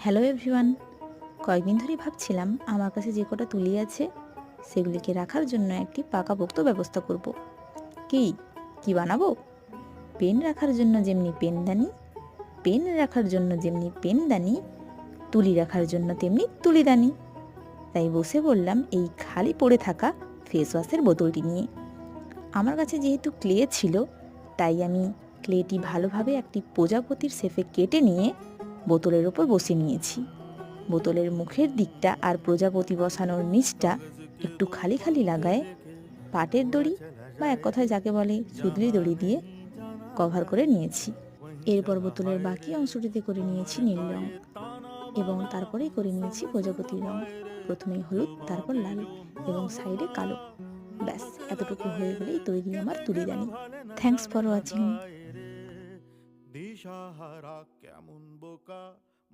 Hello everyone, কয়েকদিন ধরেই ভাবছিলাম আমার কাছে যে কটা তুলি আছে সেগুলিকে রাখার জন্য একটি পাকাপোক্ত ব্যবস্থা করব। কি কি বানাবো? পেন রাখার জন্য যেমনি পেনদানি, পেন রাখার জন্য যেমনি পেনদানি, তুলি রাখার জন্য তেমনি তুলিদানি। তাই বসে বললাম এই খালি পড়ে থাকা ফেস ওয়াশের বোতলটি নিয়ে। আমার কাছে যেহেতু ক্লে ছিল, তাই আমি ক্লেটি ভালোভাবে একটি প্রজাপতির শেপে কেটে নিয়ে বোতলের ওপর বসিয়ে নিয়েছি। বোতলের মুখের দিকটা আর প্রজাপতি বসানোর নিচটা একটু খালি খালি লাগায় পাটের দড়ি বা এক কথায় যাকে বলে সুতলি দড়ি দিয়ে কভার করে নিয়েছি। এরপর বোতলের বাকি অংশটিতে করে নিয়েছি নীল রং এবং তারপরেই করে নিয়েছি প্রজাপতির রং। প্রথমেই হলুদ, তারপর লাল এবং সাইডে কালো। ব্যাস, এতটুকু হয়ে গেলেই তৈরি আমার তুলিদানি। Thanks for watching. দিশাহারা কেমন বোকা।